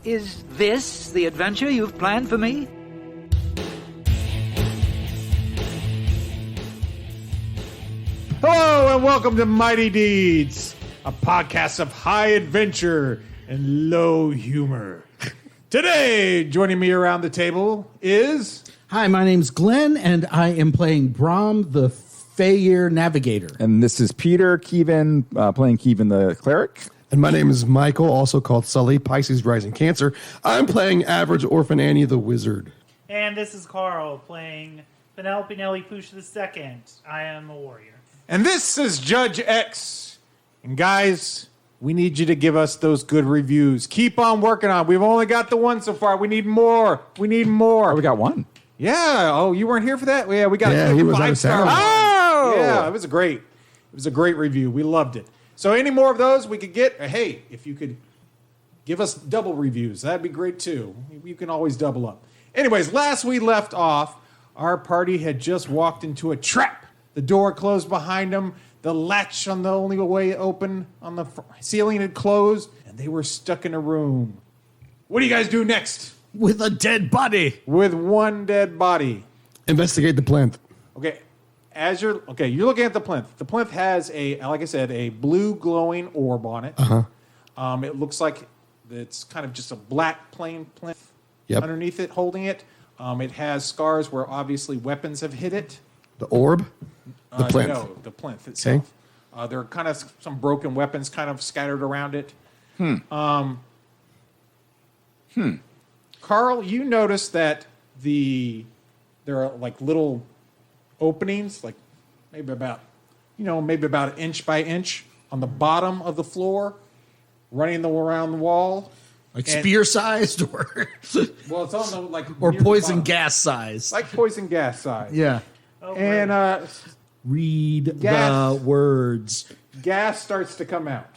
Is this the adventure you've planned for me? Hello and welcome to Mighty Deeds, a podcast of high adventure and low humor. Today, joining me around the table is... Hi, my name's Glen, and I am playing Brom, the Feyir Navigator. And this is Peter Keevan, playing Keevan the Cleric. And my name is Michael, also called Sully, Pisces Rising Cancer. I'm playing Average Orphan Annie the Wizard. And this is Carl, playing Penelope Nelly Poosh II. I am a warrior. And this is Judge X. And guys, we need you to give us those good reviews. Keep on working on it. We've only got the one so far. We need more. We need more. Oh, we got one. Yeah. Oh, you weren't here for that? Yeah, we got he was out of 5-star. town. Oh! Yeah, it was a great review. We loved it. So any more of those we could get? Hey, if you could give us double reviews, that'd be great too. You can always double up. Anyways, last we left off, our party had just walked into a trap. The door closed behind them. The latch on the only way open on the ceiling had closed, and they were stuck in a room. What do you guys do next? With a dead body. With one dead body. Investigate the plinth. Okay, you're looking at the plinth. The plinth has like I said, a blue glowing orb on it. It looks like it's kind of just a black plain plinth underneath it, holding it. It has scars where obviously weapons have hit it. The orb? The plinth. No, the plinth itself. Okay. There are kind of some broken weapons kind of scattered around it. Carl, you notice that there are like little openings, like maybe about an inch by inch on the bottom of the floor, running around the wall. Like spear-sized or... Well, it's on the, like... or poison gas size. Like poison gas size. Yeah. Oh, And read gas. the words. Gas starts to come out.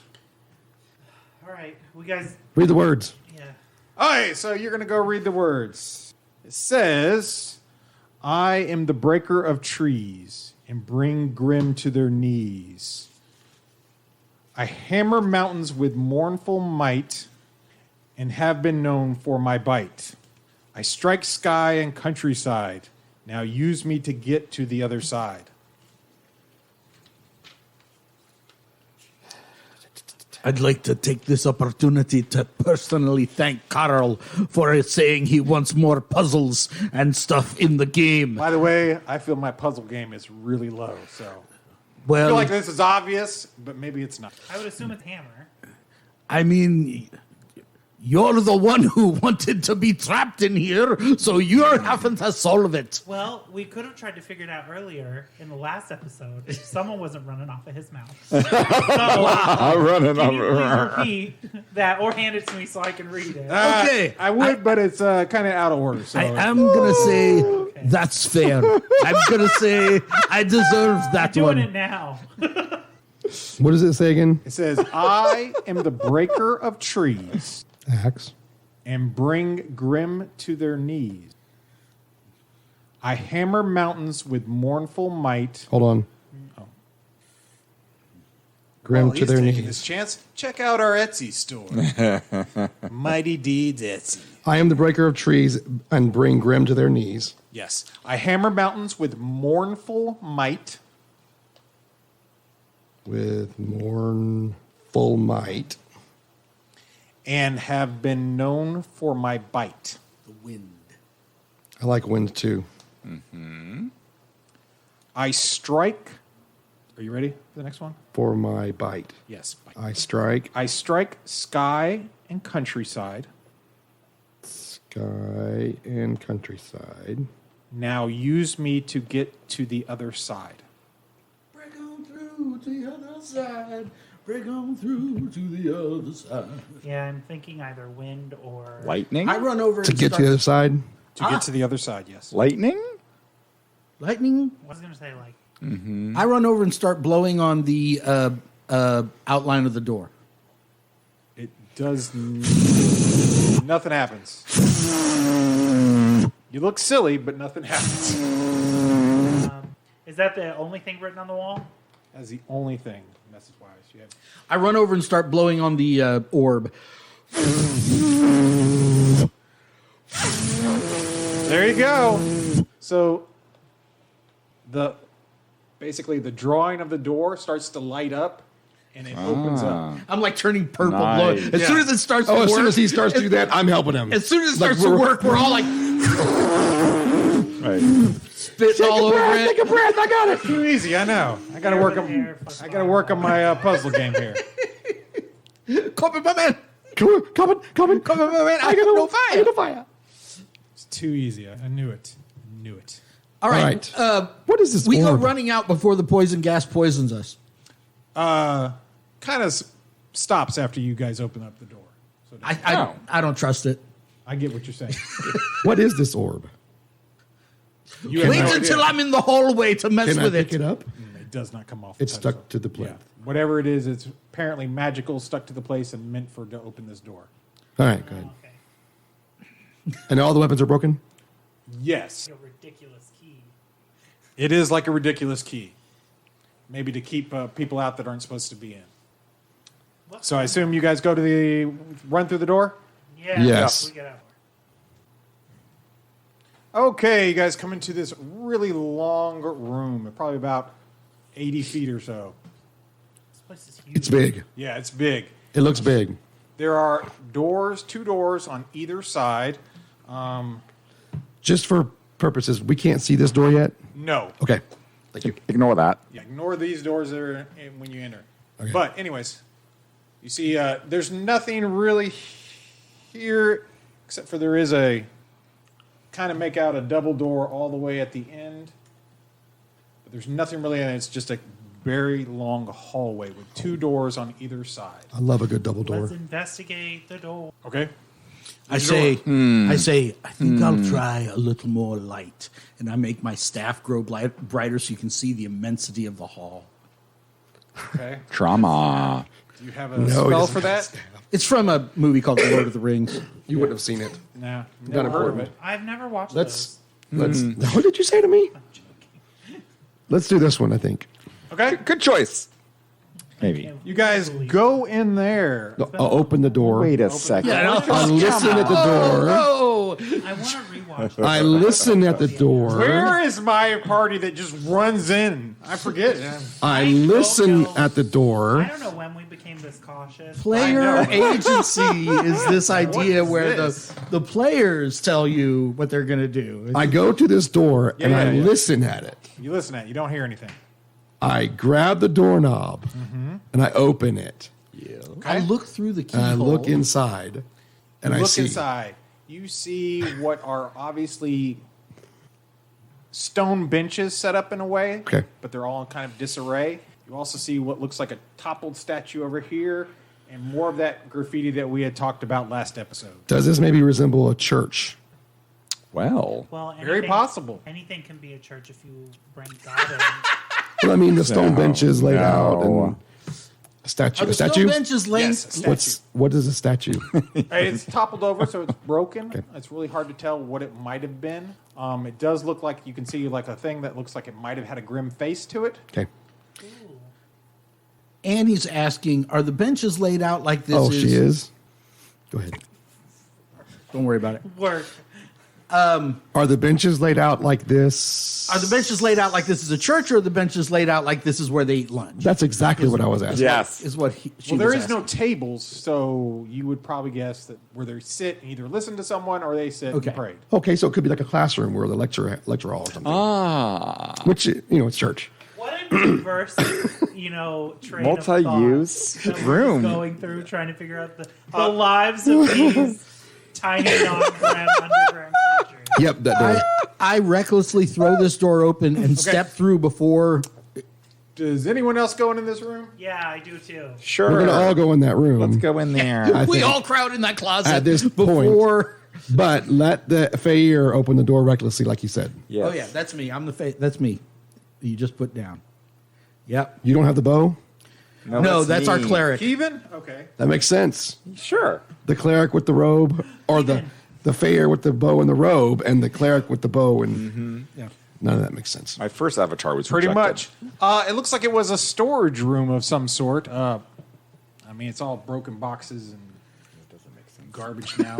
All right, we guys... Read the words. Yeah. All right, so you're going to go read the words. It says, I am the breaker of trees and bring Grem to their knees. I hammer mountains with mournful might and have been known for my bite. I strike sky and countryside. Now use me to get to the other side. I'd like to take this opportunity to personally thank Carl for saying he wants more puzzles and stuff in the game. By the way, I feel my puzzle game is really low, so... I Well, feel like this is obvious, but maybe it's not. I would assume it's hammer. I mean... You're the one who wanted to be trapped in here, so you're having to solve it. Well, we could have tried to figure it out earlier in the last episode if someone wasn't running off of his mouth. So, Running can you please repeat that or hand it to me so I can read it? Okay. I would, but it's kind of out of order. So I am going to say that's fair. I'm going to say I deserve that Doing one. it now. What does it say again? it says, I am the breaker of trees Axe. and bring Grem to their knees. I hammer mountains with mournful might. Hold on. Grim While to he's their taking knees. this chance, check out our Etsy store. Mighty Deeds Etsy. I am the breaker of trees and bring Grim to their knees. Yes. I hammer mountains with mournful might. With mournful might. And have been known for my bite. The wind. I like wind too. I strike. Are you ready for the next one? For my bite. Yes. Bite. I strike I strike sky and countryside. sky and countryside. Now use me to get to the other side. Break on through to the other side. Break on through to the other side. Yeah, I'm thinking either wind or... Lightning? I run over To and get to start... the other side. To get to the other side, yes. Lightning? Lightning? I was going to say, like... I run over and start blowing on the outline of the door. It does... nothing happens. You look silly, but nothing happens. Is that the only thing written on the wall? That's the only thing, message-wise. You have... I run over and start blowing on the orb. There you go. So basically the drawing of the door starts to light up and it opens up. I'm like turning purple. Nice. As soon as it starts to Oh, work. as soon as he starts to do that, I'm helping him. As soon as it starts to work, we're all like Right. spitting all over it. Take a breath. I got it. Too easy, I know. I gotta work on my puzzle game here. Come on, my man. Come on. Come on, my man. I got no fire. I got no fire. It's too easy. I knew it. All right. What is this We orb? go running out before the poison gas poisons us. Kind of stops after you guys open up the door. So I don't trust it. I get what you're saying. What is this orb? You have Wait no until idea. I'm in the hallway to mess Can I with pick it. it up? It does not come off. It's the stuck pedestal. to the plinth. Yeah. Whatever it is, it's apparently magical, stuck to the place, and meant to open this door. All right, go ahead. Okay. And all the weapons are broken? Yes, A ridiculous key. it is like a ridiculous key. Maybe to keep people out that aren't supposed to be in. So I assume you guys go to the run through the door? Yeah. Yes. We get out. Okay, you guys come into this really long room, probably about 80 feet or so. This place is huge. It's big. Yeah, it's big. It looks big. There are two doors on either side. Just for purposes, we can't see this door yet? No. Okay. Thank you. Ignore that. Yeah, ignore these doors that are when you enter. Okay. But anyways, you see there's nothing really here except for there is a kind of make out a double door all the way at the end. But there's nothing really in it. It's just a very long hallway with two doors on either side. I love a good double door. Let's investigate the door. Okay? I say, I think I'll try a little more light, and I make my staff grow brighter so you can see the immensity of the hall. Okay. Trauma. Do you have a No, he spell doesn't for that? It's from a movie called The Lord of the Rings. You wouldn't have seen it. No. Not Never heard of important. it. I've never watched Let's. What did you say to me? Let's do this one, I think. Okay? Good choice. Maybe. You guys go in there. I'll open the door. Wait a second. I listen at the door. Oh, those. I want to rewatch. I listen at the door. Where is my party that just runs in? I forget. I don't listen know. at the I door. don't know when we became this cautious. player agency is this idea is where this? the players tell you what they're going to do. I go to this door and Yeah, I yeah. listen at it. You listen at it. You don't hear anything. I grab the doorknob and I open it. I look through the keyhole. And I look inside and I Look see. inside. You see what are obviously stone benches set up in a way, Okay. but they're all in kind of disarray. You also see what looks like a toppled statue over here, and more of that graffiti that we had talked about last episode. Does this maybe resemble a church? Well, Well, Very possible. Anything can be a church if you bring God in. Well, I mean, the stone benches laid out and no. a statue. Are the A statue? stone benches laying? Yes, a statue. What is a statue? It's toppled over, so it's broken. It's really hard to tell what it might have been. It does look like you can see like a thing that looks like it might have had a grim face to it. Okay. Annie's asking, are the benches laid out like this? Oh, she is? Go ahead. Don't worry about it. Work. Are the benches laid out like this? Are the benches laid out like this is a church, or are the benches laid out like this is where they eat lunch? That's exactly what I was asking. yes. Is what she Well, there was is no asking. tables, so you would probably guess that where they sit and either listen to someone or they sit Okay. and pray. Okay, so it could be like a classroom or the lecture hall or something. Ah. Which, it's church. What a diverse, train of thought Multi-use that we're room. just going through trying to figure out the lives of these tiny non-Grem underground creatures. Yep, that door. I recklessly throw this door open and step through before. Does anyone else go in this room? Yeah, I do too. Sure. We're going to all go in that room. Let's go in there. I We think- all crowd in that closet At this before. But let the Fayir open the door recklessly, like you said. Yes. Oh yeah, that's me. I'm the that's me. You just put down. Yep. You don't have the bow? No, that's our me. cleric. Keevan? Okay. That makes sense. Sure. The cleric with the robe, or the Fayir with the bow and the robe, and the cleric with the bow, and Yeah. none of that makes sense. My first avatar was Pretty rejected. much. It looks like it was a storage room of some sort. I mean, it's all broken boxes and garbage now.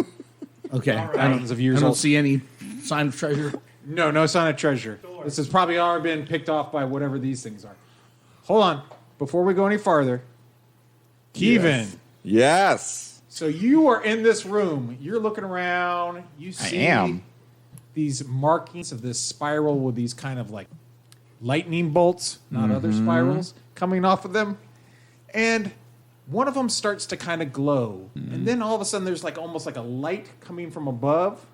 Okay. All right. I don't, Thousands of years I don't old. see any sign of treasure? No sign of treasure. This has probably already been picked off by whatever these things are. Hold on. Before we go any farther, Keevan. Yes. So you are in this room. You're looking around. You see am. these markings of this spiral with these kind of like lightning bolts, not other spirals, coming off of them. And one of them starts to kind of glow. And then all of a sudden there's like almost like a light coming from above.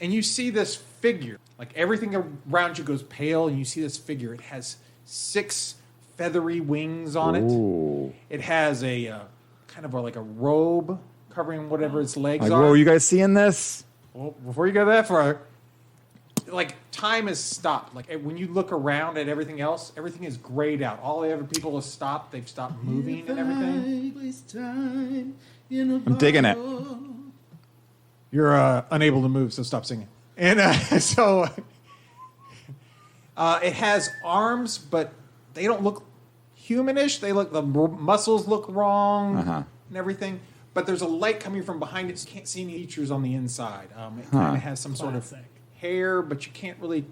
And you see this figure. Like everything around you goes pale, and you see this figure. It has 6 feathery wings on it. Ooh. It has a kind of like a robe covering whatever its legs Like, are. whoa, you guys seeing this? Well, before you go that far, like time has stopped. Like when you look around at everything else, everything is grayed out. All the other people have stopped. They've stopped moving and everything. I'm digging it. You're unable to move, so stop singing. And so it has arms, but they don't look humanish. The muscles look wrong and everything. But there's a light coming from behind it. So you can't see any features on the inside. It kind of has some sort of hair, but you can't really.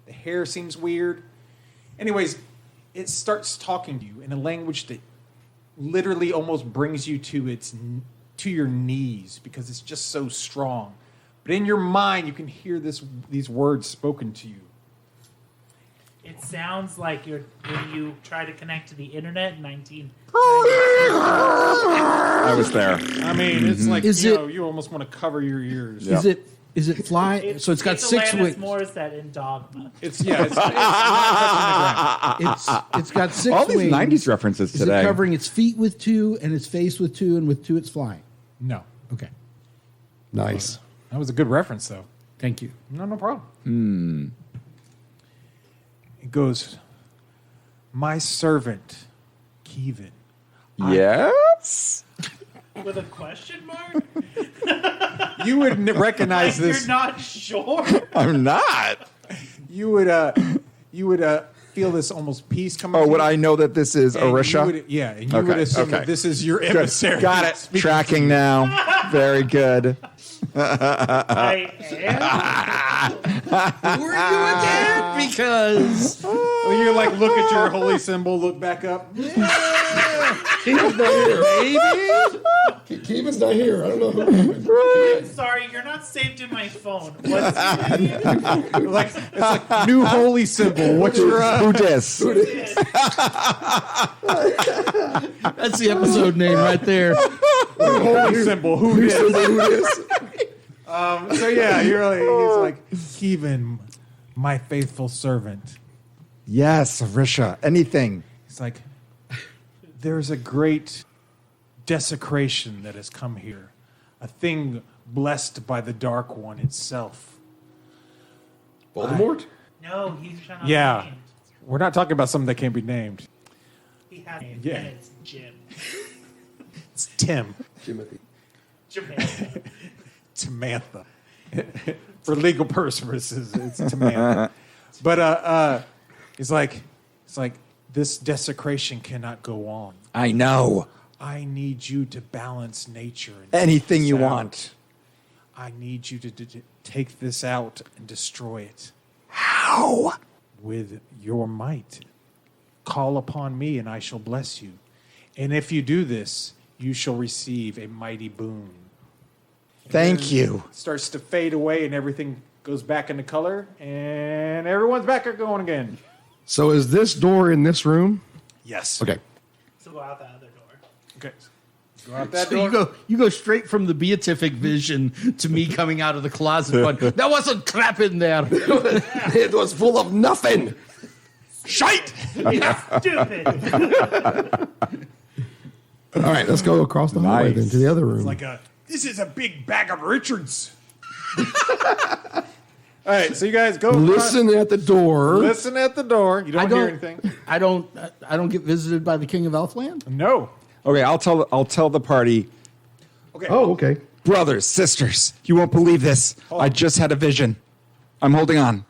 The hair seems weird. Anyways, it starts talking to you in a language that literally almost brings you to your knees because it's just so strong. But in your mind, you can hear these words spoken to you. It sounds like when you try to connect to the internet in 19. I was there. I mean, it's like Is you almost want to cover your ears. Yeah. Is it fly? So it's got 6 wings. Morissette in Dogma. It's not touching the ground. It's got 6 All these wings. 90s references Is today. it covering its feet with 2 and its face with 2, and with 2 it's flying? No. Okay. Nice. That was a good reference, though. Thank you. No problem. It goes, my servant, Keevan. Yes? With a question mark? You would recognize Like, this. you're not sure? I'm not. You would feel this almost peace coming. Oh, to would you, I know that this is and you Arisha? would- yeah, and you Okay, would assume okay. that this is your emissary. Got it. speaking Tracking now. Very good. I am. Who are you again? Because When you like look at your holy symbol, look back up. Keevan's not here. I don't know. I'm sorry, you're not saved in my phone. What's your name? It's like new holy symbol. What's your Who dis? that's the episode name right there. holy symbol? Who is? So yeah, he's like Keevan, my faithful servant. Yes, Arisha. Anything. It's like there's a great desecration that has come here, a thing blessed by the Dark One itself. Voldemort? No, he's not Yeah. named. We're not talking about something that can't be named. He has a name, Yeah. and it's Jim. It's Tim. Timothy. Jamaica. Samantha. For legal purposes, it's Samantha. But it's like this desecration cannot go on. I know. I need you to balance nature. And Anything take you this out. want. I need you to take this out and destroy it How? with your might. Call upon me, and I shall bless you. And if you do this, you shall receive a mighty boon. Thank you. It starts to fade away, and everything goes back into color, and everyone's back going again. So is this door in this room? Yes. Okay. So go out that other door. Okay. Go out that So door. you go straight from the beatific vision to me coming out of the closet going, there wasn't crap in there. It was full of nothing. Shite! Stupid. All right, let's go across the hallway Nice. then to the other room. This is a big bag of Richards. All right, so you guys go. Listen at the door. Listen at the door. You don't hear anything. I don't get visited by the king of Elfland. No. Okay, I'll tell the party. Okay. Oh, okay. Brothers, sisters, you won't believe this. I just had a vision. I'm holding on.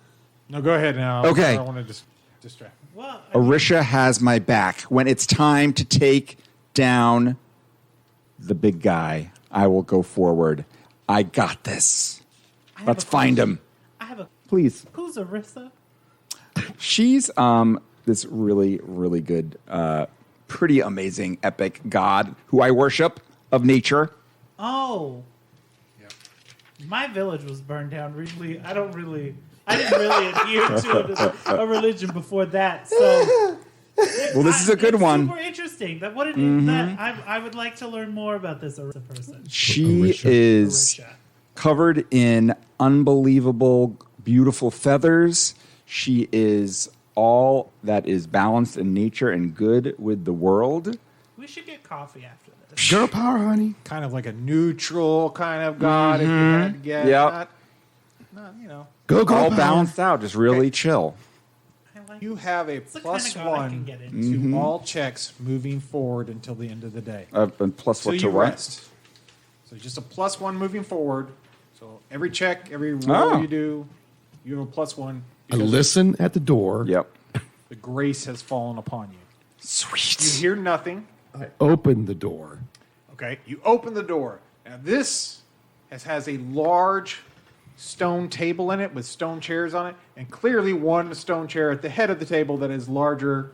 No, go ahead now. Okay. I don't want to distract. Well, Arisha has my back. When it's time to take down the big guy, I will go forward. I got this. Let's find him. Please. Who's Arissa? She's this really, really good, pretty amazing, epic god who I worship of nature. Oh. My village was burned down recently. I didn't really adhere to a religion before that. So, Well, this is a good it's one. Super interesting. That what it is that I would like to learn more about this Arissa person. She Orisha. is Orisha. covered in unbelievable, beautiful feathers. She is all that is balanced in nature and good with the world. We should get coffee after this. Girl power, honey. Kind of like a neutral kind of god. If you had to get Yep. not, you know. Go girl All power. balanced out, just really chill. I like You have a It's the plus kind of god I can one get into. to all checks moving forward until the end of the day. And plus So what to you what? rest. So just a plus one moving forward. So every check, every roll Oh. you do, you have a plus one. I because listen at the door. Yep. the grace has fallen upon you. You Sweet. hear nothing. I open the door. Okay, you open the door. Now this has a large stone table in it with stone chairs on it, and clearly one stone chair at the head of the table that is larger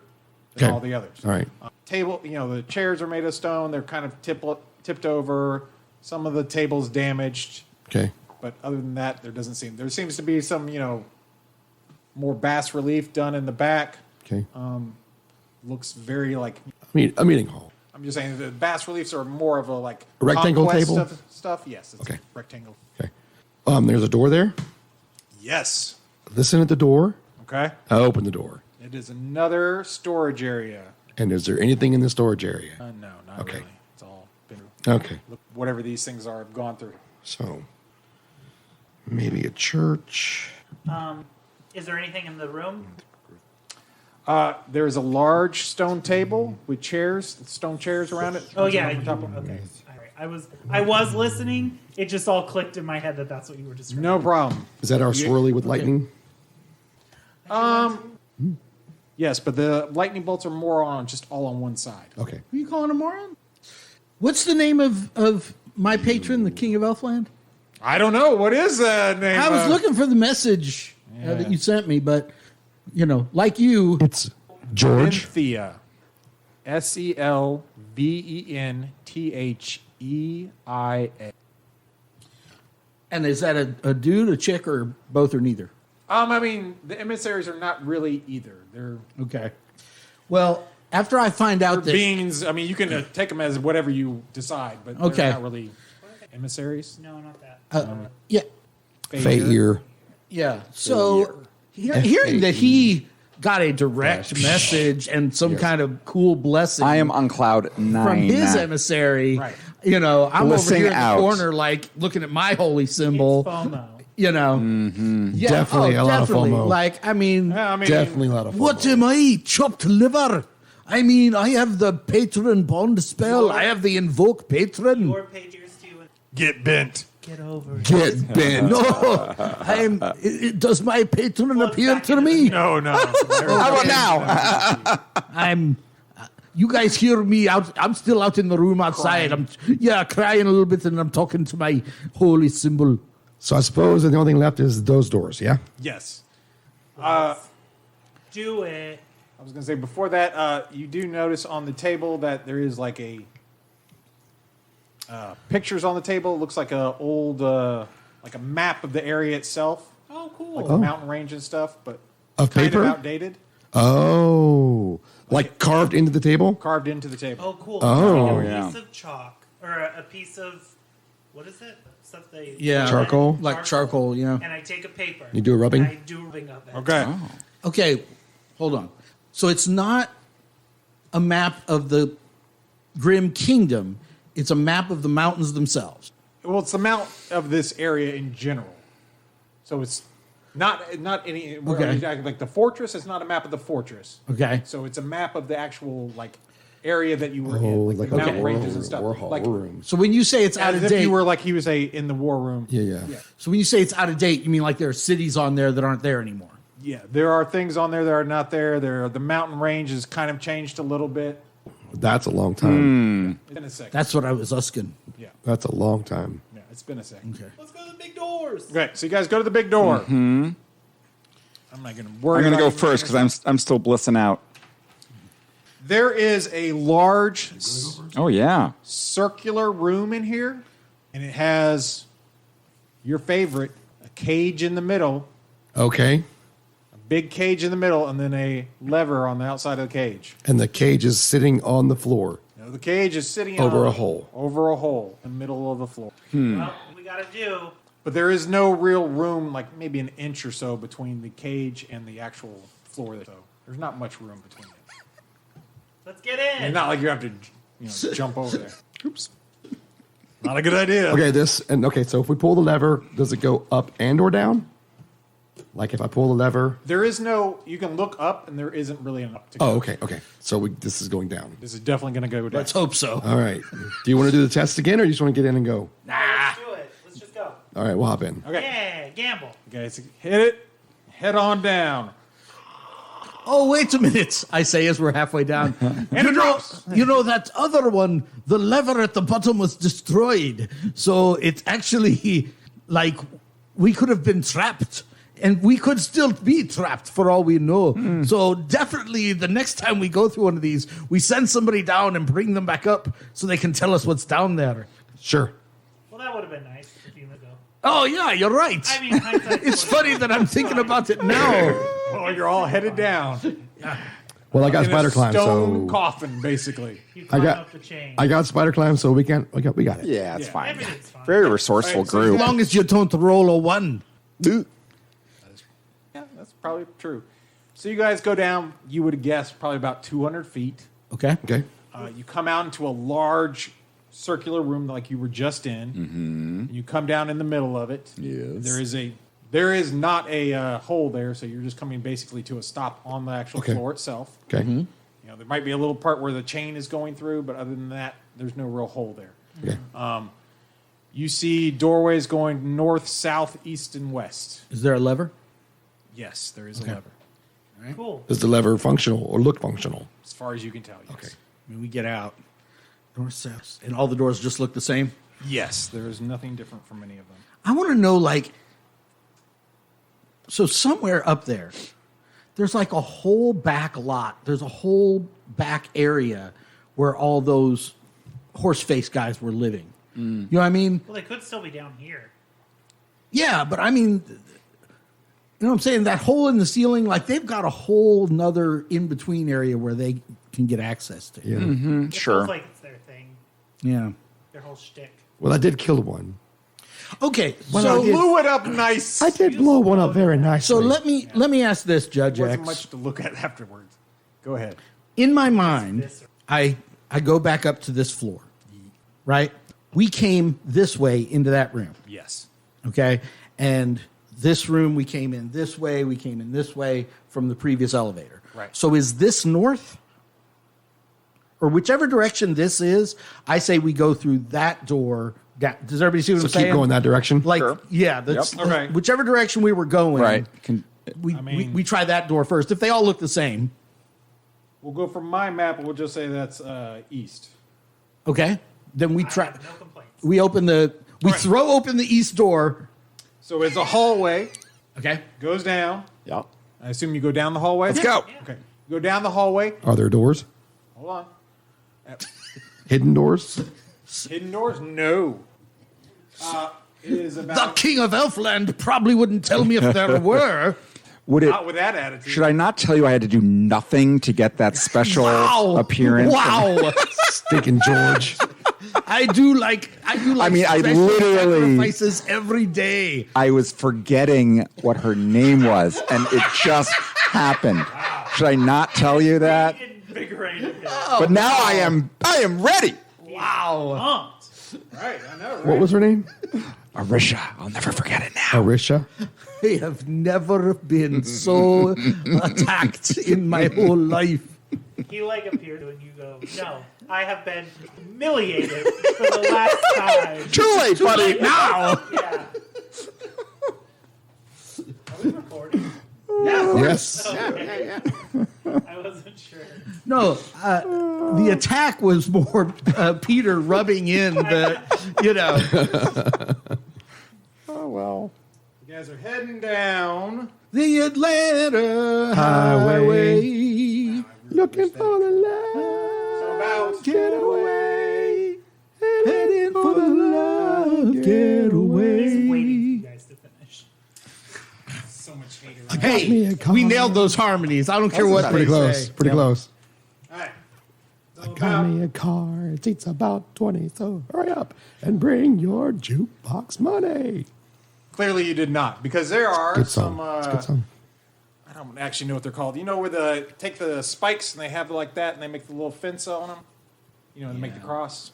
than Okay. all the others. All right. Table, the chairs are made of stone. They're kind of tipped over. Some of the tables damaged, Okay. but other than that, there seems to be some more bas relief done in the back. Okay. Looks very like. A meeting hall. I'm just saying the bas reliefs are more of a like A rectangle conquest table? of stuff. Yes, it's Okay. rectangle. Okay. There's a door there. Yes. Listen at the door. Okay. I open the door. It is another storage area. And is there anything in the storage area? No, not Okay. really. It's all been Okay. whatever these things are have gone through. So maybe a church. Is there anything in the room? There's a large stone table with stone chairs around it. Oh yeah. On top of- Okay. All right. I was listening. It just all clicked in my head that that's what you were describing. No problem. Is that our swirly with lightning? Yes, but the lightning bolts are more on just all on one side. Okay. Who are you calling a moron? What's the name of my patron, the King of Elfland? I don't know. What is that name? I was looking for the message that you sent me, but like you, It's George. Selventhea. Selventheia. and is that a dude, a chick, or both, or neither? I mean, the emissaries are not really either. They're Okay. Well, after I find out that beings. I mean, you can take them as whatever you decide, but Okay. they're not really emissaries. No, not that. yeah, Fayir. yeah. So hearing that he got a direct message and some kind of cool blessing I am on cloud 9. from his emissary, Right. I'm over Blissing here in out. the corner, like looking at my holy symbol. It's FOMO. Yeah, Definitely a lot of definitely. FOMO. Like, I mean, Yeah, I mean, Definitely a lot of fun. what am I? Chopped liver. I mean, I have the patron bond spell. I have the invoke patron. Your page yours too. get bent. Get over it. Get bent. No, does my patron appear to me? No. How about now? You guys hear me out? I'm still out in the room outside. I'm crying a little bit, and I'm talking to my holy symbol. So I suppose the only thing left is those doors, yeah? Yes. Do it. I was going to say before that, you do notice on the table that there is like a pictures on the table. It looks like a old like a map of the area itself, Oh, cool. like the mountain range and stuff, but Of kind paper? of outdated, Oh. Like carved into the table? carved into the table. Oh, cool. Oh, Like a yeah. piece of chalk or a piece of what is it? Stuff they Charcoal? Like charcoal, yeah. And I take a paper. You do a rubbing? And I do a rubbing of it. Okay. Okay, hold on. So it's not a map of the Grim Kingdom. It's a map of the mountains themselves. Well, it's the mount of this area in general, so it's not any Okay. like the fortress. It's not a map of the fortress. Okay. So it's a map of the actual like area that you were Oh, in, like like the a mountain war ranges and stuff. war Like room. So when you say it's out as of if date, you were like he was in the war room. Yeah. so when you say it's out of date, you mean like there are cities on there that aren't there anymore? Yeah, there are things on there that are not there. The mountain range has kind of changed a little bit. That's a long time. It's been a second. That's what I was asking. Yeah, That's a long time. it's been a second. Okay. Let's go to the big doors. Okay, so you guys go to the big door. I'm not going to worry. I'm going to about go first because I'm still blissing out. There is a large Oh yeah. circular room in here, and it has your favorite, a cage in the middle, Okay. a big cage in the middle, and then a lever on the outside of the cage. And the cage is sitting on the floor. Now, the cage is sitting Over on- a hole. Over a hole in the middle of the floor. Well, we gotta do. But there is no real room, like maybe an inch or so between the cage and the actual floor. So there's not much room between it. Let's get in. It's not like you have to, jump over there. Oops. Not a good idea. Okay, so if we pull the lever, does it go up and or down? Like if I pull the lever. There is no. You can look up, and there isn't really an up to go. Oh, okay. So this is going down. This is definitely going to go down. Let's hope so. All right. Do you want to do the test again, or you just want to get in and go? Let's do it. Let's just go. All right, we'll hop in. Okay. Yeah, gamble. Okay. So hit it. Head on down. Oh, wait a minute, I say as we're halfway down. you know that other one, the lever at the bottom was destroyed. So it's actually like we could have been trapped. And we could still be trapped for all we know. So definitely the next time we go through one of these, we send somebody down and bring them back up so they can tell us what's down there. Sure. Well, that would have been nice a few minutes ago. Oh, yeah, you're right. I mean, hindsight's It's 20. funny that I'm thinking about it now. Oh, you're all headed down. Well, I got In a spider climb, stone so coffin, basically. You climb got- up the chain. I got spider climb, so we got it. Yeah, it's fine. Everything's fine. Very resourceful Right, so group. As long as you don't roll a 1. Yeah, that's probably true. So you guys go down, you would guess, probably about 200 feet. Okay. Okay. You come out into a large circular room like you were just in. Mm-hmm. You come down in the middle of it. Yes. There is not a hole there, so you're just coming basically to a stop on the actual Okay. floor itself. Okay. There might be a little part where the chain is going through, but other than that, there's no real hole there. Okay. You see doorways going north, south, east, and west. Is there a lever? Yes, there is a lever, Cool. Is the lever functional or look functional? as far as you can tell. Yes. Okay. When we get out, north, south, and all the doors just look the same? Yes, there is nothing different from any of them. I want to know, so somewhere up there, there's like a whole back lot. There's a whole back area where all those horse face guys were living. You know what I mean? Well, they could still be down here. Yeah, but I mean, you know what I'm saying? That hole in the ceiling, like they've got a whole nother in-between area where they can get access to. Yeah. It Sure. feels like it's their thing, Yeah. their whole shtick. Well, I did kill one. Okay, Well, so I did- Blew it up nice. I did blow one up very nicely. so let me ask this, Judge Wasn't X. much to look at afterwards. Go ahead. In my mind, This- I go back up to this floor, right? We came this way into that room, Yes. okay? And this room, we came in this way, we came in this way from the previous elevator. Right. So is this north? Or whichever direction this is, I say we go through that door. Does everybody see what So I'm saying? keep going that direction. Like, Sure. yeah, that's Yep. Okay. whichever direction we were going. Right. We try that door first. If they all look the same, We'll go from my map, and we'll just say that's east. okay, then we I try. have no complaints. We open we right. throw open the east door. So it's a hallway. Okay. Goes down. Yeah. I assume you go down the hallway. Let's go. Okay. You go down the hallway. Are there doors? Hold on. Hidden doors? Hidden doors? No. It is The about king of Elfland probably wouldn't tell me if there were. Would it? not with that attitude. Should I not tell you I had to do nothing to get that special appearance? Wow. Stinking George. I do like I mean, I special literally- sacrifices every day. I was forgetting what her name was, and it just happened. Should I not tell you that? Invigorated him. But now I am ready. Wow. Pumped. Right, I know, right? What was her name? Arisha, I'll never forget it now. Arisha. I have never been so attacked in my whole life. He appeared and you go, no, I have been humiliated for the last time. Too late, buddy. Now. Yeah. Are we recording? Yes. Okay. I wasn't sure. No, the attack was more Peter rubbing in the, Oh well. You guys are heading down. The Atlanta Highway. Looking for the So love. about Getaway. Heading for the love getaway. Just waiting for you guys to finish. so much hater. Got me a Hey, car. we nailed those harmonies. I don't care what Pretty they close. say. Pretty close. All right. So Got me a car. It seats about 20. So hurry up and bring your jukebox money. Clearly, you did not, because there are Good some. song. It's a good song. I don't actually know what they're called. You know where they take the spikes and they have like that, and they make the little fence on them. You know, they make the cross.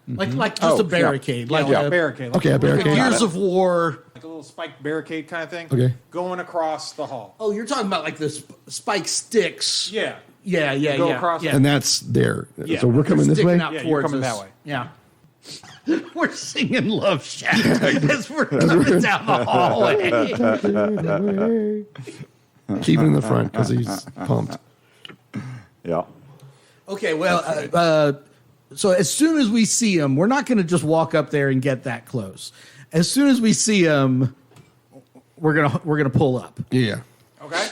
Like just Oh, a barricade. Like Like a a barricade. Okay, a barricade. Gears of War. Like a little spiked barricade kind of thing. Okay. Going across the hall. Oh, you're talking about like the spike sticks. Yeah. Yeah, yeah, Go yeah. across yeah. And that's there. Yeah. So we're coming this way. Sticking out Yeah, you're towards coming us. that way. Yeah. We're singing Love Shack as we're coming down the hallway. Keevan in the front because he's pumped. Yeah. Okay, well, so as soon as we see him, we're not going to just walk up there and get that close. As soon as we see him, we're gonna pull up. Yeah. Okay.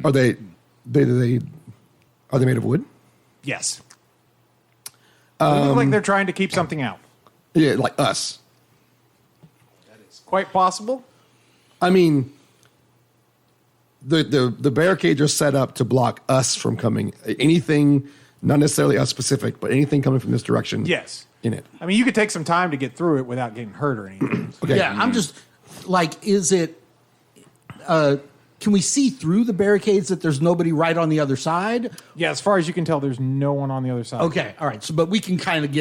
Are they are they made of wood? Yes. They look like they're trying to keep something out. Yeah, like us. It's quite possible. I mean, the barricades are set up to block us from coming. Anything, not necessarily us specific, but anything coming from this direction. Yes. In it. I mean, you could take some time to get through it without getting hurt or anything. Okay. Yeah, I'm just like, is it? Can we see through the barricades that there's nobody right on the other side? Yeah, as far as you can tell, there's no one on the other side. Okay, all right. So, but we can kind of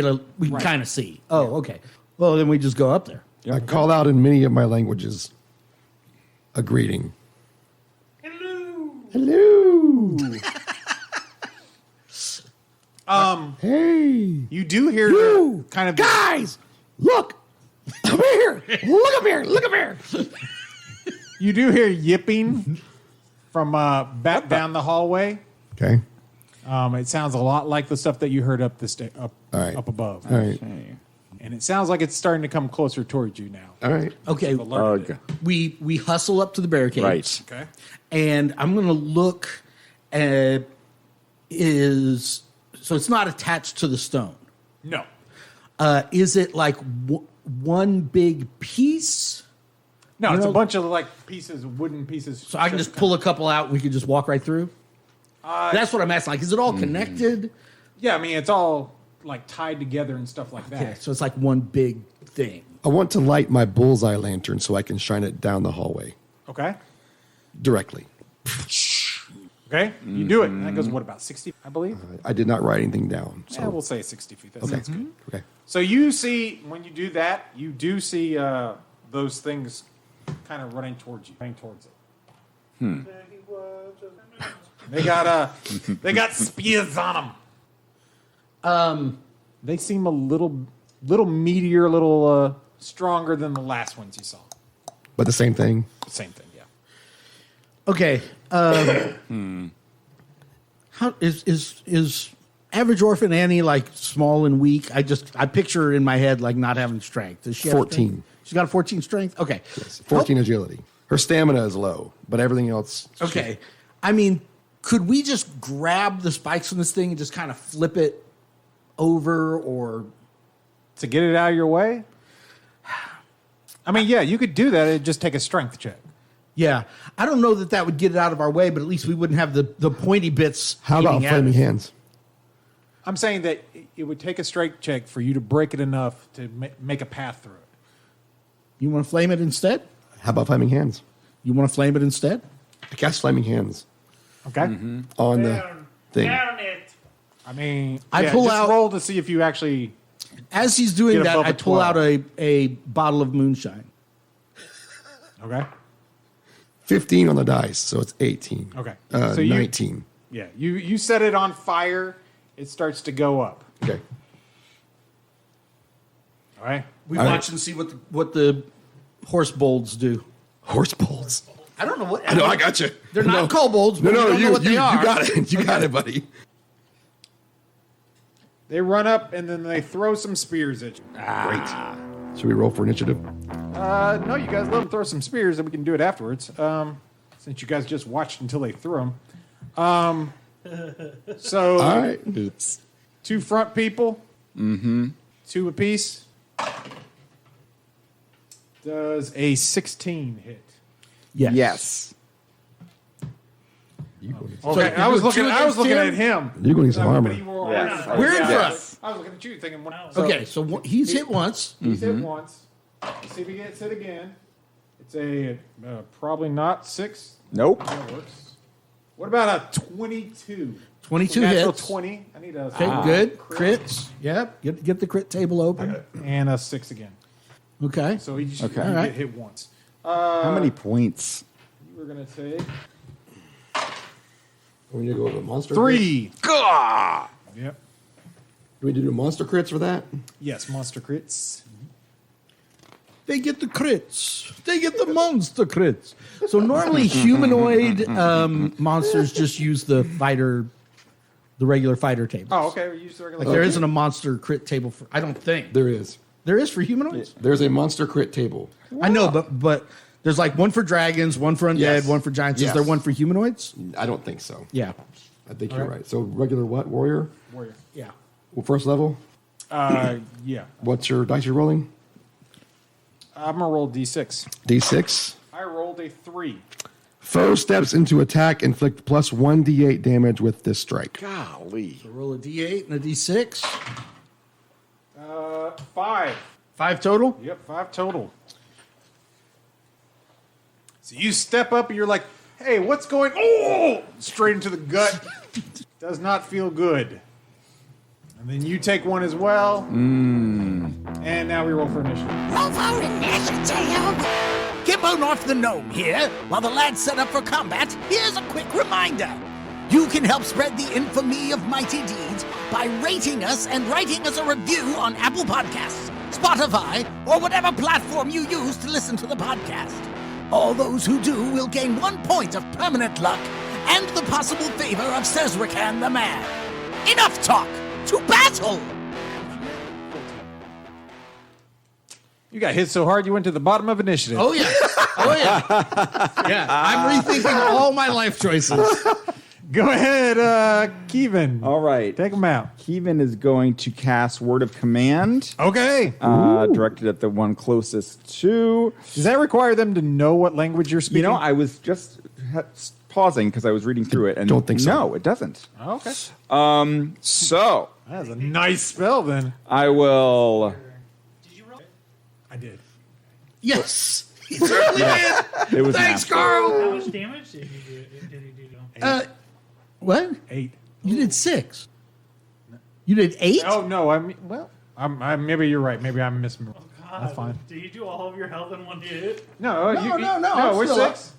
kind of see. Oh, okay. Well, then we just go up there. I call out in many of my languages a greeting. Hello. Hey. You do hear You kind of guys, look. Come here. Look up here. Look up here. You do hear yipping from back down the hallway. Okay. It sounds a lot like the stuff that you heard up All right. up above. All right. And it sounds like it's starting to come closer towards you now. All right. Okay, Alerted it. Okay. we hustle up to the barricades. Right. Okay. And I'm going to look at so it's not attached to the stone. No. Is it like one big piece? No, You it's know- a bunch of like pieces, wooden pieces. So I can just pull a couple out and we could just walk right through? That's what I'm asking. Like, is it all connected? Yeah, I mean, it's all like tied together and stuff like that. Okay, so it's like one big thing. I want to light my bullseye lantern so I can shine it down the hallway Okay. directly. Okay. You do it. And that goes, what, about 60, I believe? I did not write anything down. So Yeah, we'll say 60 feet. That sounds good. Okay. So you see, when you do that, you do see those things kind of running towards you, running towards it. They got spears on them. They seem a little meatier, a little stronger than the last ones you saw. But the same thing. Same thing, yeah. Okay. How is average orphan Annie like small and weak? I picture her in my head like not having strength. Does she have 14. strength? She's got a 14 strength? Okay. 14 agility. Her stamina is low, but everything else. Okay. I mean, could we just grab the spikes from this thing and just kind of flip it over or To get it out of your way? I mean, yeah, you could do that. It'd just take a strength check. yeah. I don't know that would get it out of our way, but at least we wouldn't have the pointy bits. How about eating at flaming us. hands? I'm saying that it would take a strength check for you to break it enough to make a path through it. You want to flame it instead? How about flaming hands? You want to flame it instead? I cast flaming hands Okay? on the thing. Down it. I mean, I pull just out- roll to see if you actually. As he's doing Get that, above I a pull 12. out a bottle of moonshine. Okay. 15 on the dice, so it's 18. Okay. So you- 19. Yeah. You set it on fire. It starts to go up. Okay. All right. We All right. watch and see what the horse bolts do. Horse bolts. I don't know what. I know, I got you. They're not kobolds, but we don't know what they are. You got it. You got it, buddy. They run up and then they throw some spears at you. Great. Should we roll for initiative? No, you guys let them throw some spears, and we can do it afterwards. Since you guys just watched until they threw them. So, All right. Oops. 2 front people. 2 apiece. Does a 16 hit? Yes. Okay, I was looking at him. You're going to need some armor. Yes. We're in Yes. I was looking at you thinking. Okay, so he's hit once. He's hit once. Let's see if he gets hit again. It's a probably not 6. Nope. That works. What about a 22? 22 Natural hits. 20. I need a Okay, good. Crits. Yep. Get the crit table open. and a 6 again. Okay. So he just Okay. you Alright. get hit once. How many points? You were gonna take We need to go with a monster. 3. Gah! Yep. Do we do monster crits for that? Yes, monster crits. They get the crits. They get the monster crits. So normally humanoid monsters just use the regular fighter table. Oh, okay. We use the regular. Like there isn't a monster crit table for. I don't think There is. there is for humanoids. There's a monster crit table. I know, but there's like one for dragons, one for undead, Yes. one for giants. Is Yes. there one for humanoids? I don't think so. Yeah. I think you're right. So regular what? Warrior? warrior. Yeah. Well, first level? Yeah. What's your dice you're rolling? I'm gonna roll D6. D6. I rolled a 3. Foe steps into attack, inflict plus 1d8 damage with this strike. Golly. So roll a d8 and a d6. 5. 5 total. Yep, 5 total. So you step up and you're like, "Hey, what's going?" Oh, straight into the gut. Does not feel good. And then you take one as well. And now we roll for initiative. Roll for initiative! Gimbo North the Gnome here. While the lads set up for combat, here's a quick reminder. You can help spread the infamy of mighty deeds by rating us and writing us a review on Apple Podcasts, Spotify, or whatever platform you use to listen to the podcast. All those who do will gain 1 point of permanent luck and the possible favor of Sezrican the Man. Enough talk! To battle! You got hit so hard you went to the bottom of initiative. Oh yeah. Oh yeah. Yeah. I'm rethinking all my life choices. Go ahead, Keevan. All right. Take him out. Keevan is going to cast Word of Command, Okay. directed at the one closest to. Does that require them to know what language you're speaking? You know, I was just pausing because I was reading through it, and Don't think so. No, it doesn't. Okay. So That's a nice spell then. I will. I did. Yes. He certainly did. It was Thanks, nasty. Carl. How much damage did he do? What? 8. You did 6. You did 8? Oh no, I'm maybe you're right. Maybe I'm misremembering. That's fine. Did you do all of your health in one hit? No, No, I'm we're still up. 6.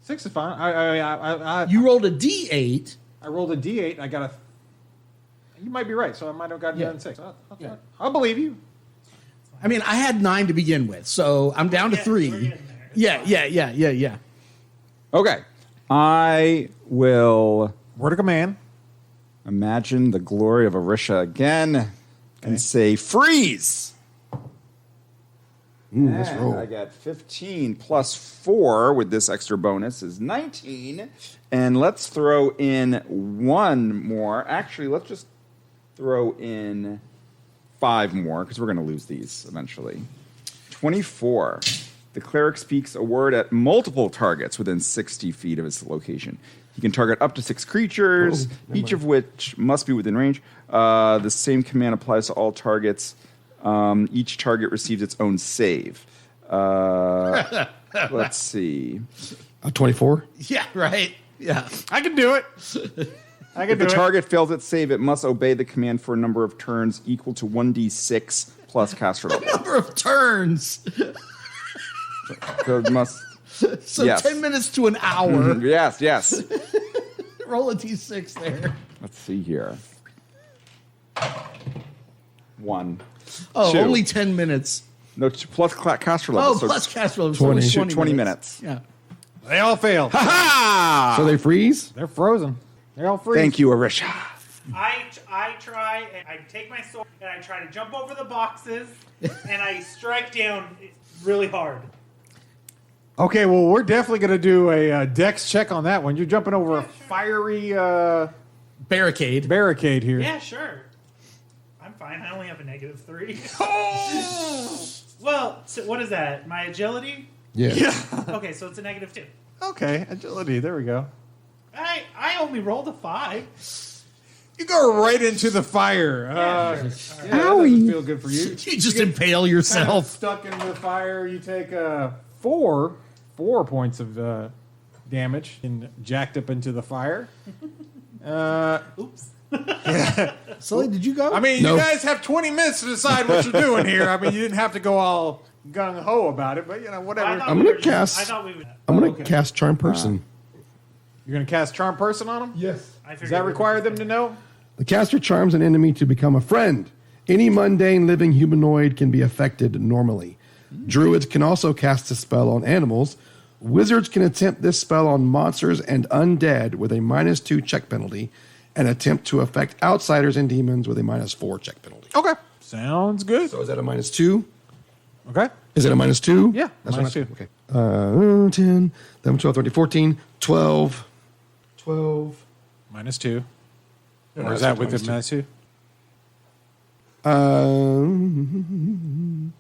6 is fine. I You rolled a d8. rolled a D8. I got a. You might be right. So I might have gotten Yeah. done 6. I'll believe you. I mean, I had 9 to begin with, so I'm down to We're 3. getting there. Yeah. Okay. I will Word of command. imagine the glory of Arisha again and say freeze. Let's And roll. I got 15 plus 4 with this extra bonus is 19. And let's throw in one more. Actually, let's just throw in 5 more because we're going to lose these eventually. 24. The cleric speaks a word at multiple targets within 60 feet of his location. He can target up to 6 creatures, each of which must be within range. The same command applies to all targets. Each target receives its own save. Let's see. 24? Yeah, right. Yeah. I can do it. I can If do the it. target fails its save, it must obey the command for a number of turns equal to 1d6 plus caster level. Number of turns. So it must. So Yes. 10 minutes to an hour. Yes. Roll a d6 there. Let's see here. 1. Oh, 2. only 10 minutes. No, plus caster level. Oh, so plus cast roll. 20. 20 minutes. Yeah. They all failed. Ah! So they freeze? They're frozen. They're all freeze. Thank you, Arisha. I try and I take my sword and I try to jump over the boxes and I strike down really hard. Okay, well, we're definitely going to do a dex check on that one. You're jumping over a fiery Barricade. here. Yeah, sure. I'm fine. I only have a -3. Well, so what is that? My agility? Yeah. Okay, so it's a -2. Okay, agility. There we go. I only rolled a 5. You go right into the fire. Yeah, sure. Yeah, that doesn't feel good for you. You just impale Kind of yourself. stuck in the fire. You take 4 points of damage and jacked up into the fire. Oops. Sully, did you go? I mean, No. you guys have 20 minutes to decide what you're doing here. I mean, you didn't have to go all gung ho about it, but whatever. I'm gonna cast- I thought we would. I'm going to cast Charm Person. You're going to cast Charm Person on them? Yes. Does that require them to know? The caster charms an enemy to become a friend. Any mundane living humanoid can be affected normally. Druids can also cast a spell on animals. Wizards can attempt this spell on monsters and undead with a -2 check penalty, and attempt to affect outsiders and demons with a -4 check penalty. Okay. Sounds good. So is that a -2? Okay. Is it a -2? Yeah, That's -2. Okay. 10, 11, 12, 13, 14, 12. 12. -2. No, Or is it's that not with the -2. -2?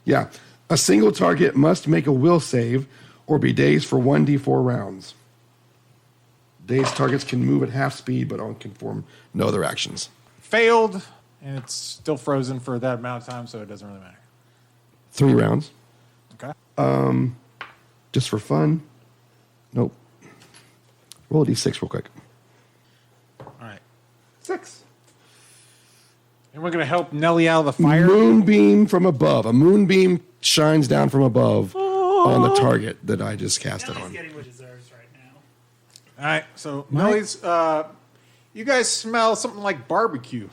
Yeah. A single target must make a will save or be dazed for 1d4 rounds. Dazed targets can move at half speed but can perform no other actions. Failed, and it's still frozen for that amount of time, so it doesn't really matter. 3 rounds. Okay. Just for fun. Nope. Roll a d6 real quick. All right. 6. And we're going to help Nelly out of the fire. Moonbeam from above. A moonbeam shines down from above on the target that I just cast it Nelly's on. getting what he deserves right now. All right, so Nelly's, you guys smell something like barbecue.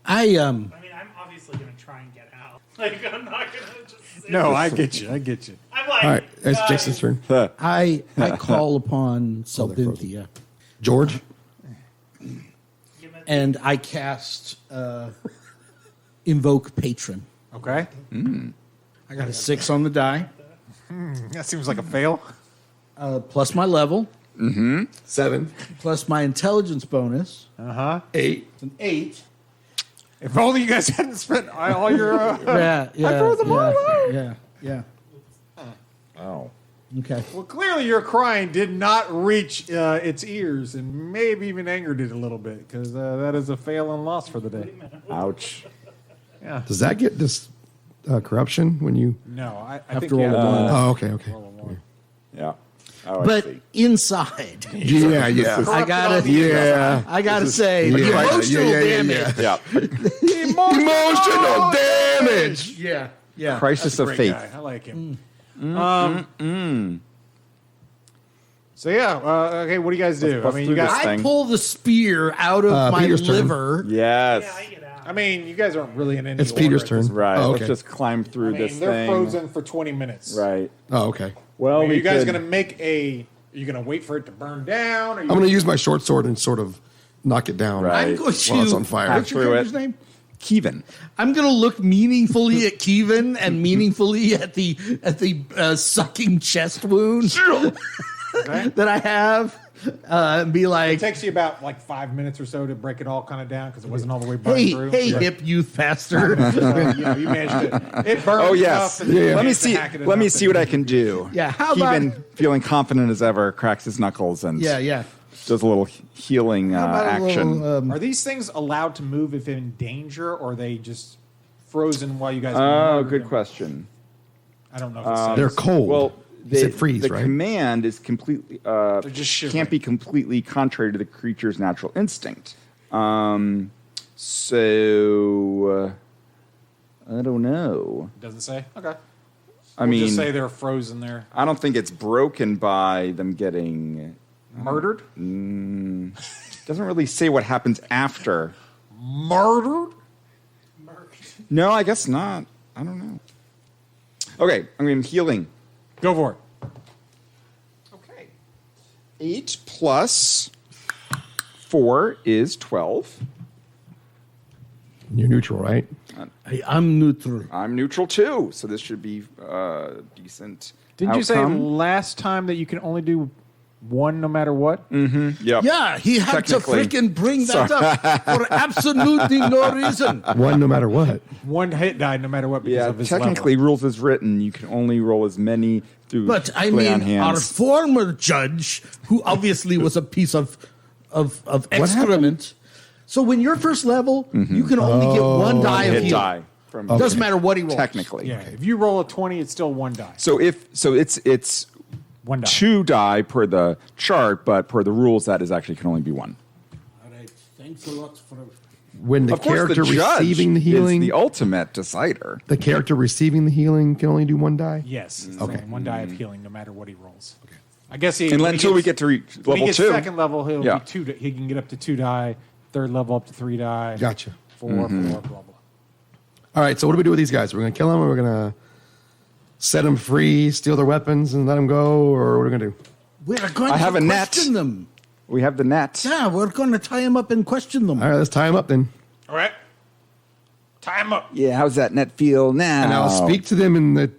I I mean, I'm obviously going to try and get out. Like, I'm not going to just sit No, there. I get you. I'm like, All right, it's guys, Jason's turn. I call upon Salvinthia, George? give it- and I cast Invoke Patron. Okay. I got a 6 on the die, That seems like a fail. plus my level, 7. plus my intelligence bonus. 8. It's an 8. If only you guys hadn't spent all your... Yeah, throw them all away. Yeah. Oh. Okay. Well, clearly your crying did not reach its ears and maybe even angered it a little bit because that is a fail and loss for the day. Ouch. Yeah. Does that get this corruption when you... No, I Have think to you roll have a one. Oh, okay. Yeah. Oh, I But see. inside, Yeah. I gotta say, the Yeah. emotional Yeah. damage. Yeah. Emotional damage! Yeah. Crisis of Great faith. guy. I like him. So yeah, okay. What do you guys do? Let's I mean, do you guys. this. I thing. pull the spear out of my Peter's turn. liver. Yes. Yeah, I get out. I mean, you guys aren't really in any. It's order Peter's at turn. this- Right. Oh, Let's okay. just climb through I this mean, they're thing. frozen for 20 minutes. Right. Oh, okay. Well, Are we you guys could- going to make a? Are you going to wait for it to burn down? Or I'm going to use my short sword and sort of knock it down Right. I'm going to. while it's on fire. What's your Through character's it. name? Keevan. I'm going to look meaningfully at Keevan and meaningfully at the sucking chest wound that I have, and be It like, takes you about like 5 minutes or so to break it all kind of down because it wasn't all the way burned "Hey, through. hey, Yeah. hip youth pastor." You managed it. It burned. Oh yes. enough and you Let me managed to see. hack it Let me enough see that what I you can do. Yeah, how about- Keevan, feeling confident as ever, cracks his knuckles and yeah. does a little healing How about a action. little, Are these things allowed to move if in danger, or are they just frozen while you guys? Oh, murder good them? question. I don't know. If it says. They're cold. Well, It said freeze, the right? command is completely just shivering. can't be completely contrary to the creature's natural instinct. So I don't know. It doesn't say. Okay. I We'll mean, just say they're frozen there. I don't think it's broken by them getting. Murdered. Doesn't really say what happens after. Murdered. No, I guess not. I don't know. Okay, I'm going to healing. Go for it. Okay. 8 plus 4 is 12. You're neutral, right? I'm neutral. I'm neutral too, so this should be decent. Didn't you say outcome. last time that you can only do one no matter what? Yep. Yeah, he had to Technically. freaking bring that up for absolutely no reason. One no matter what. One hit die no matter what because Yeah, of his technically, level. rules is written. You can only roll as many through But I play on mean, our hands. former judge, who obviously was a piece of excrement. So when you're first level, you can only get one die of hit heal. die from Doesn't matter what he rolls. technically. Yeah, if you roll a 20, it's still one die. So it's One die. 2 die per the chart, but per the rules, that is actually can only be 1. All right, thanks a lot for. When the Of course, character the judge receiving the healing, is the ultimate decider. the character receiving the healing can only do one die? Yes. It's Okay. only one die of healing no matter what he rolls. Okay. I guess he Until we get to when he level gets 2. second level, he'll Yeah. be 2. He can get up to 2 die. Third level up to 3 die. Gotcha. 4, 4, blah blah. All right, so what do we do with these guys? We're going to kill them, or we're going to set them free, steal their weapons, and let them go, or what are we going to do? We're going I to have a net. question them. We have the net. Yeah, we're going to tie them up and question them. All right, let's tie them up then. All right. Tie him up. Yeah, how's that net feel now? And I'll speak to them in the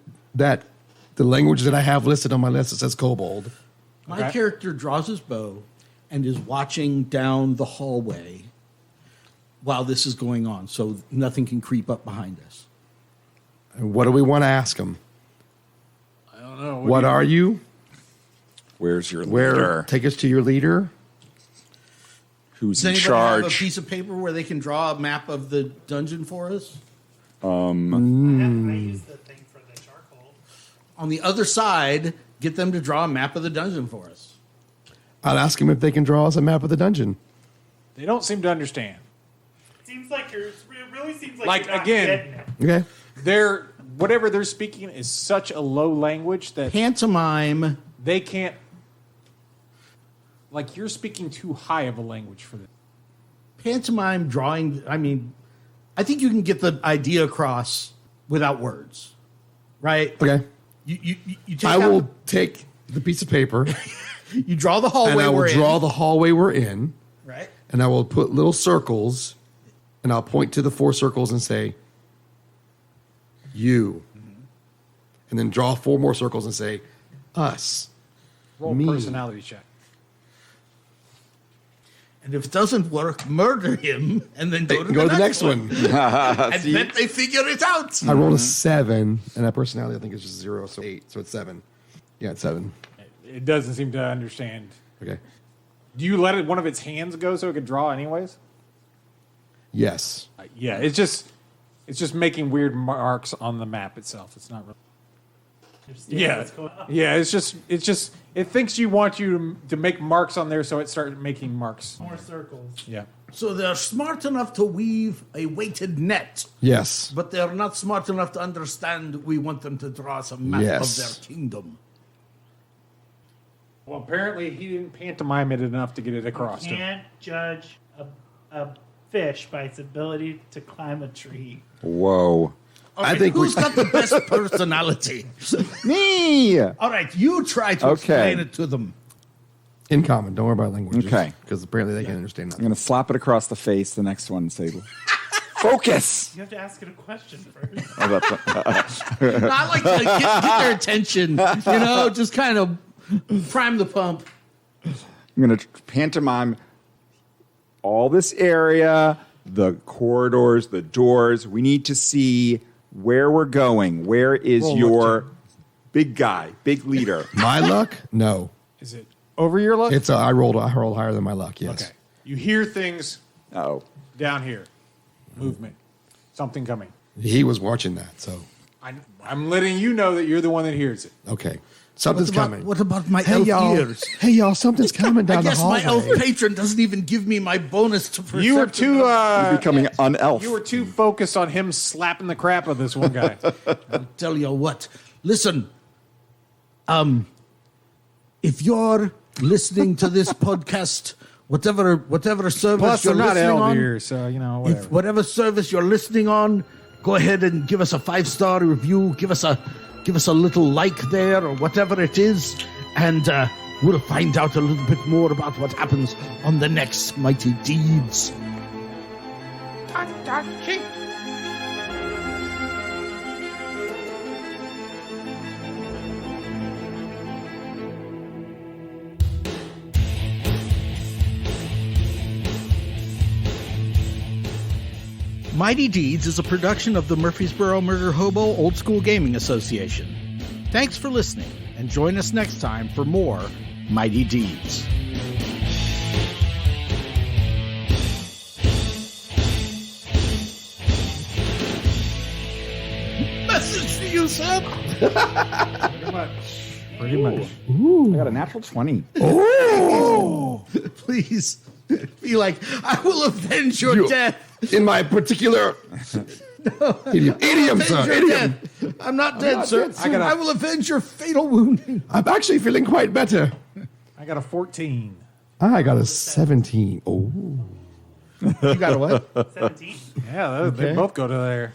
language that I have listed on my list. It says kobold. My Okay. character draws his bow and is watching down the hallway while this is going on, so nothing can creep up behind us. And what do we want to ask them? I don't know. What are you? Where's your Where? leader? Take us to your leader. Who's Does in anybody have a charge? piece of paper where they can draw a map of the dungeon for us? I use the thing for the charcoal. On the other side, get them to draw a map of the dungeon for us. I'll ask them if they can draw us a map of the dungeon. They don't seem to understand. Seems like it really seems like, Like, you're not again- getting it. Okay. Whatever they're speaking is such a low language that Pantomime. they can't. Like, you're speaking too high of a language for them. Pantomime drawing. I mean, I think you can get the idea across without words, right? Okay. You take I out will take the piece of paper you draw the hallway. and I will we're draw in, the hallway we're in, right. and I will put little circles, and I'll point to the 4 circles and say, you. And then draw 4 more circles and say, us. Roll Me. personality check. And if it doesn't work, murder him and then go to Go to the the next one. And then they figure it out. I rolled a 7, and that personality I think is just 0, so 8, so it's 7. Yeah, it's 7. It doesn't seem to understand. Okay. Do you let one of its hands go so it could draw anyways? Yes. Yeah, it's just making weird marks on the map itself. It's not really. Understand Yeah, what's going on. yeah. It's just it thinks you want you to make marks on there, so it starts making marks. More circles. Yeah. So they're smart enough to weave a weighted net, Yes. but they're not smart enough to understand we want them to draw us a map Yes. of their kingdom. Well, apparently he didn't pantomime it enough to get it across. to him. Can't judge a fish by its ability to climb a tree. Whoa. All right, think who's got the best personality? Me! All right, you try to Okay. explain it to them. In common. Don't worry about languages. Okay. Because apparently they can't understand I'm nothing. going to slap it across the face, the next one, and say, focus! You have to ask it a question first. Oh, that's I like to get their attention, you know, just kind of prime the pump. I'm going to pantomime all this area, the corridors, the doors. We need to see where we're going. Where is Roll your luck big guy, big leader? My luck? No. Is it over your luck? It's I rolled higher than my luck, yes. Okay. You hear things Oh, down here. Movement. Something coming. He was watching that, so I'm letting you know that you're the one that hears it. okay. Something's coming. What about my Hey elf y'all. ears? Hey y'all, something's coming I down the guess my hallway. elf patron doesn't even give me my bonus to perception. You were too you're becoming unelf. you were too focused on him slapping the crap out of this one guy. Tell you what. Listen, if you're listening to this podcast, whatever service Plus, you're I'm not listening on, here, so you know whatever. if whatever service you're listening on, go ahead and give us a 5-star review. Give us a little like there or whatever it is, and we'll find out a little bit more about what happens on the next Mighty Deeds. Mighty Deeds is a production of the Murfreesboro Murder Hobo Old School Gaming Association. Thanks for listening, and join us next time for more Mighty Deeds. Message for you, Sam. Pretty much. I got a natural 20. Please be like, I will avenge your death. In my particular idiom, sir. Idiom. I'm not dead, sir. dead, sir. I will avenge your fatal wounding. I'm actually feeling quite better. I got a 14. I got a 17. Oh. You got a what? 17. Yeah, they both go to there.